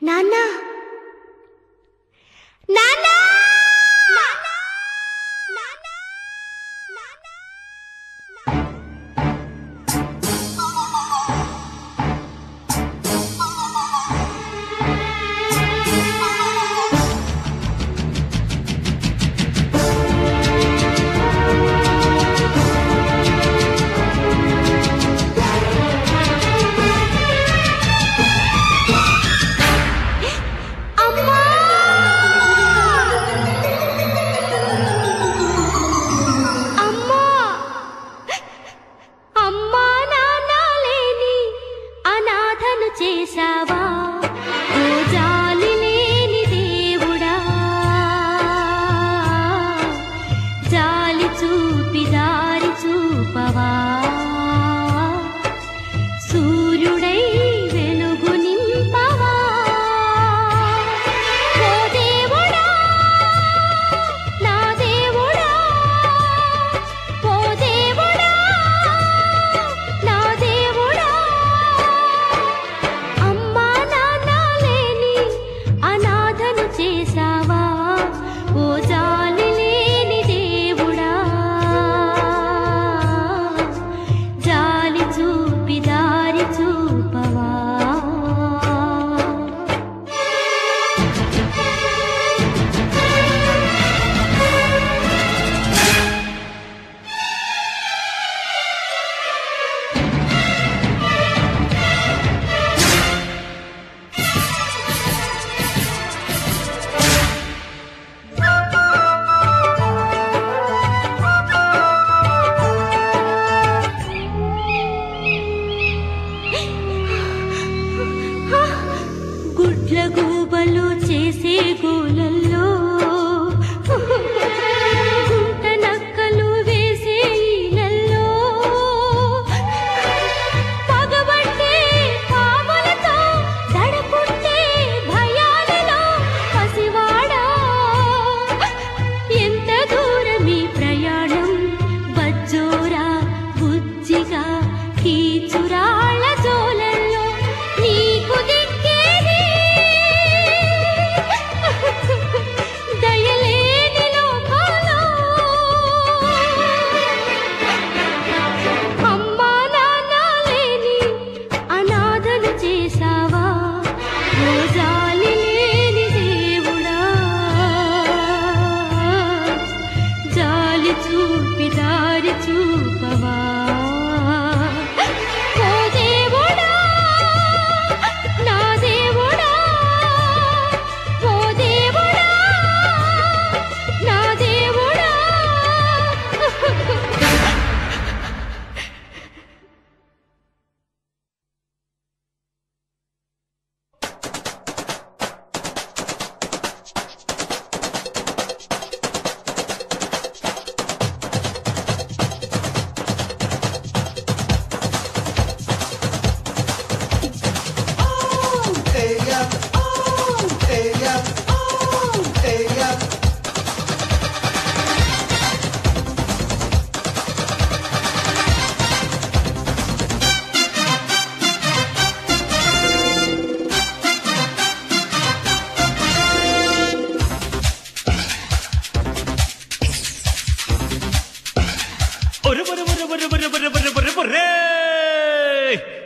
నాన్నా నాన్నా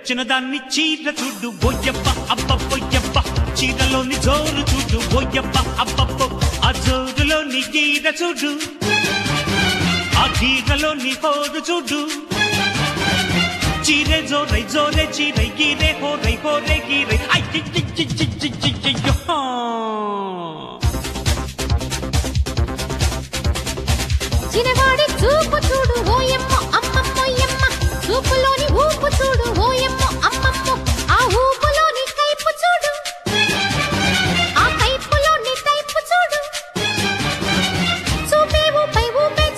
చిన్నదాన్ని చీర చూడు బొయ్యప్ప అబ్బబ్బొయ్యప్ప చీరలోని జోరు చూడు బొయ్యప్ప అబ్బబ్బో ఆ జోరులోని గీర చూడు ఆ గీరలోని హోరు చూడు చీరే జోరై జోరే చీరై గీరే హోరై హోరే గీరై అయ్యో చిన్నవాడి చూపు చూడు ఓయమ్మ అమ్మమ్మయ్యమ్మ చూపులోని ఊపు చూడు ఓయమ్మ అమ్మమ్మ ఆ ఊపులోని కైపు చూడు ఆ కైపులోని టైపు చూడు చూపే ఊపై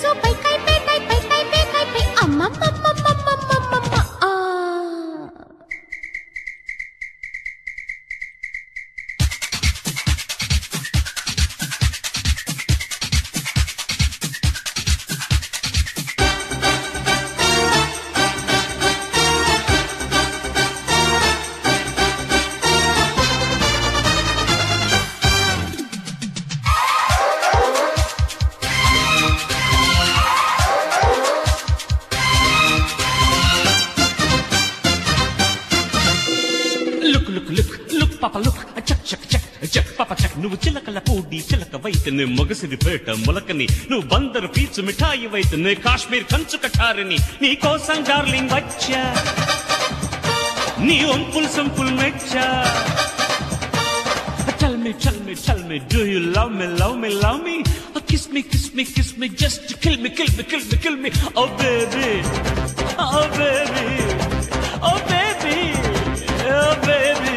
చూపై కైపే కైపై కైపే కైపై అమ్మమ్మమ్మమ్మమ్మమ్మమ్మ పాప లుక్ చక్ చక్ చక్ చక్ పాప చక్ నువ్వు చిలకల పూడి చిలక వైతనే మొగసిరిపేట మొలకని నువ్వు బందరు పీచు మిఠాయి వైతనే కాశ్మీర్ కంచు కఠారిని నీ కోసం డార్లింగ్ వచ్చా నీ ఒంపుల్ sample Mecha Tell me, do you love me, love me, love me? Oh, kiss me, kiss me, kiss me, just to kill me, kill me, kill me, kill me. Oh baby, oh baby, oh baby, oh baby.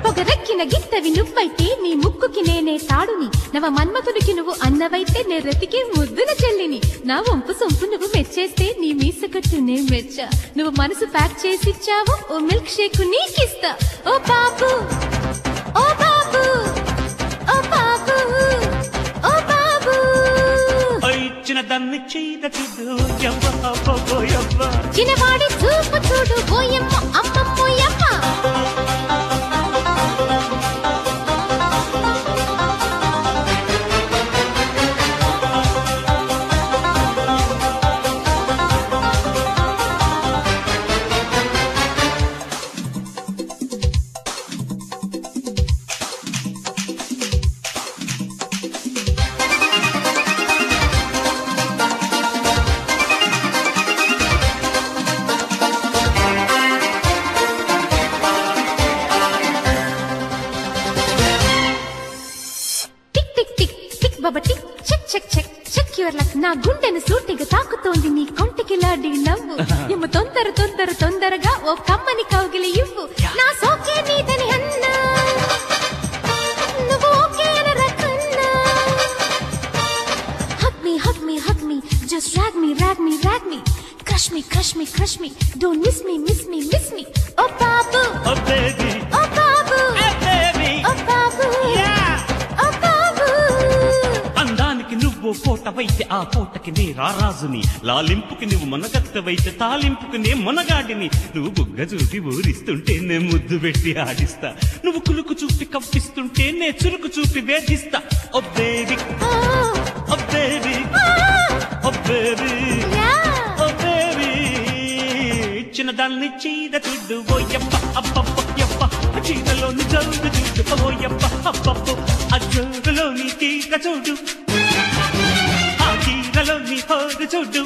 పొగరెక్కిన గిత్తవి నువ్వైతే నీ ముక్కుకి నేనే తాడుని నవ మన్మథుడికి నువ్వు అన్నవైతే నే రతికి ముద్దుల చెల్లిని నా వంపు సొంపు నువ్వు మెచ్చేస్తే నీ మీసకట్టు నే మెచ్చా నువ్వు మనసు ప్యాక్ చేసిచ్చావు ఓ మిల్క్ షేక్ నీకిస్తా ఓ బాబు ఓ బాబు ఓ బాబు ఓ బాబు ఇచ్చిన దాన్ని చేయద చూడు యవ్వ చిన్నవాడి చూపు చూడు ఓయమ్మ అమ్మమ్మోయమ్మ నా గుండెను సూటిగా తాకుతోంది నీ కొంటికి లాడి నవ్వు ఎమ్మ తొందరగా ఓ కమ్మని కౌగిలి ఇవ్వు నా సోకే నీదని అన్నా నువ్వు okay అనరకన్నా hug me just drag me crush me don't miss me oh babu oh baby oh babu oh baby oh babu yeah oh babu అందానికి నువ్వు పోటవైతే ఆ పోటకి నే రారాజుని లాలింపుకి నువ్వు మనగత్తవైతే తాలింపుకి నే మొనగాడిని నువ్వు బుగ్గ చూపి ఊరిస్తుంటే నే ముద్దు పెట్టి ఆడిస్తా నువ్వు కులుకు చూపి కవ్విస్తుంటే నే చురుకు చూపి వేధిస్తా ఓ బేబీ ఓ బేబీ ఓ బేబీ ఓ బేబీ ఇచ్చిన దాన్ని చీద చూడు ఓయప్ప అబ్బబ్బ యప్ప చీదలోని జరుగు చూడు ఓయప్ప అబ్బబ్బ ఆ జరుగులోని తీగ చూడు ఆ తీగలోని హోరు చూడు